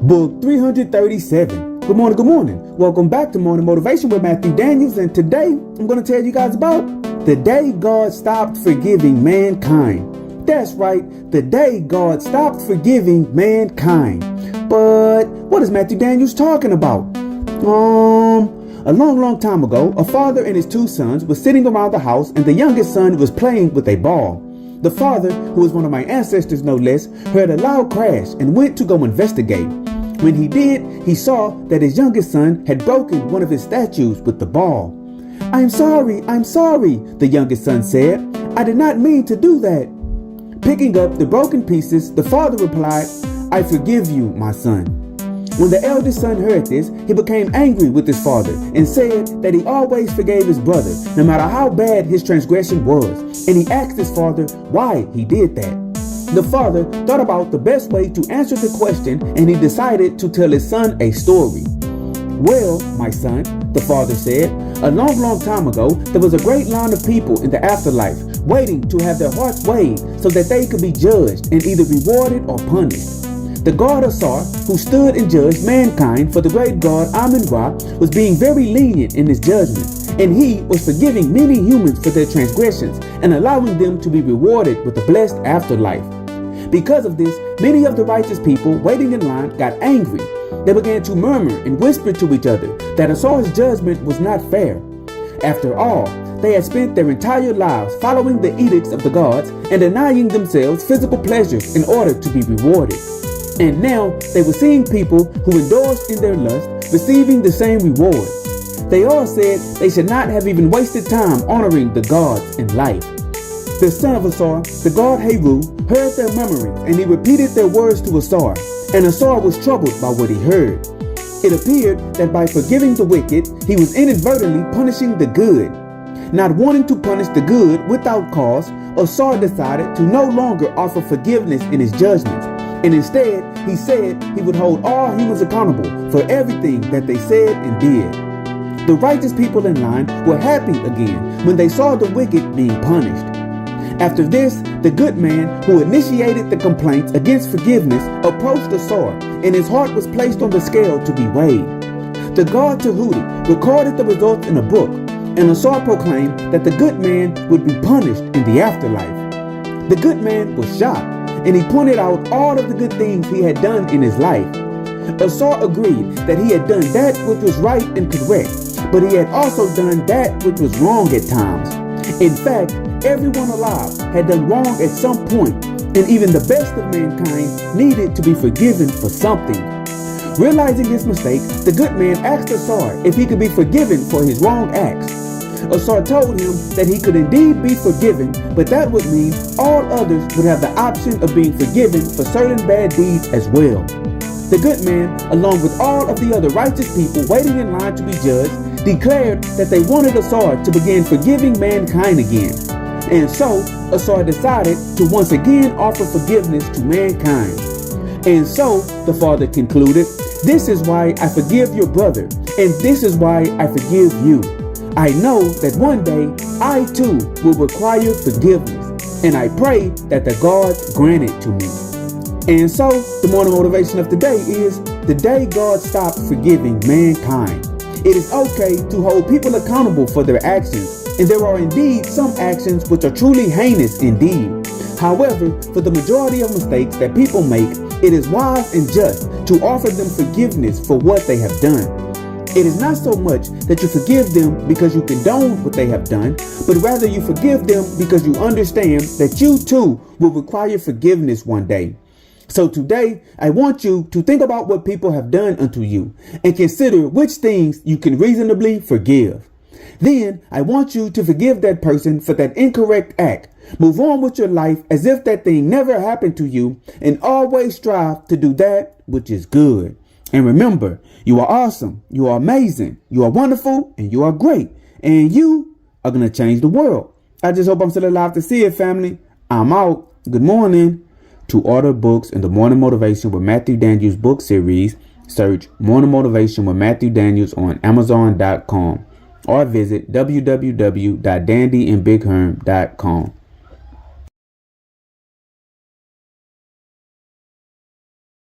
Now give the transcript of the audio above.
Book 337. Good morning, good morning. Welcome back to Morning Motivation with Matthew Daniels, and today I'm going to tell you guys about the day God stopped forgiving mankind. That's right, the day God stopped forgiving mankind. But what is Matthew Daniels talking about? A long time ago, a father and his two sons were sitting around the house, and the youngest son was playing with a ball. The father, who was one of my ancestors no less, heard a loud crash and went to go investigate. When he did, he saw that his youngest son had broken one of his statues with the ball. I'm sorry, the youngest son said. I did not mean to do that. Picking up the broken pieces, the father replied, I forgive you, my son. When the eldest son heard this, he became angry with his father and said that he always forgave his brother, no matter how bad his transgression was, and he asked his father why he did that. The father thought about the best way to answer the question, and he decided to tell his son a story. Well, my son, the father said, a long time ago, there was a great line of people in the afterlife waiting to have their hearts weighed so that they could be judged and either rewarded or punished. The God Asar, who stood and judged mankind for the great God Amun-Ra, was being very lenient in his judgment, and he was forgiving many humans for their transgressions and allowing them to be rewarded with a blessed afterlife. Because of this, many of the righteous people waiting in line got angry. They began to murmur and whisper to each other that Asar's judgment was not fair. After all, they had spent their entire lives following the edicts of the gods and denying themselves physical pleasures in order to be rewarded. And now they were seeing people who indulged in their lust receiving the same reward. They all said they should not have even wasted time honoring the gods in life. The son of Asar, the god Heru, heard their murmurings, and he repeated their words to Asar, and Asar was troubled by what he heard. It appeared that by forgiving the wicked, he was inadvertently punishing the good. Not wanting to punish the good without cause, Asar decided to no longer offer forgiveness in his judgments, and instead he said he would hold all humans accountable for everything that they said and did. The righteous people in line were happy again when they saw the wicked being punished. After this, the good man who initiated the complaints against forgiveness approached Asar, and his heart was placed on the scale to be weighed. The god Tahuti recorded the results in a book, and Asar proclaimed that the good man would be punished in the afterlife. The good man was shocked, and he pointed out all of the good things he had done in his life. Asar agreed that he had done that which was right and correct, but he had also done that which was wrong at times. In fact, everyone alive had done wrong at some point, and even the best of mankind needed to be forgiven for something. Realizing his mistake, the good man asked Asar if he could be forgiven for his wrong acts. Asar told him that he could indeed be forgiven, but that would mean all others would have the option of being forgiven for certain bad deeds as well. The good man, along with all of the other righteous people waiting in line to be judged, declared that they wanted Asar to begin forgiving mankind again. And so, Asar decided to once again offer forgiveness to mankind. And so, the father concluded, this is why I forgive your brother, and this is why I forgive you. I know that one day I too will require forgiveness, and I pray that the gods grant it to me. And so, the morning motivation of today is the day God stopped forgiving mankind. It is okay to hold people accountable for their actions, and there are indeed some actions which are truly heinous indeed. However, for the majority of mistakes that people make, it is wise and just to offer them forgiveness for what they have done. It is not so much that you forgive them because you condone what they have done, but rather you forgive them because you understand that you too will require forgiveness one day. So today, I want you to think about what people have done unto you and consider which things you can reasonably forgive. Then I want you to forgive that person for that incorrect act. Move on with your life as if that thing never happened to you, and always strive to do that which is good. And remember, you are awesome, you are amazing, you are wonderful, and you are great. And you are going to change the world. I just hope I'm still alive to see it, family. I'm out. Good morning. To order books in the Morning Motivation with Matthew Daniels book series, search Morning Motivation with Matthew Daniels on Amazon.com or visit www.dandyandbigherm.com.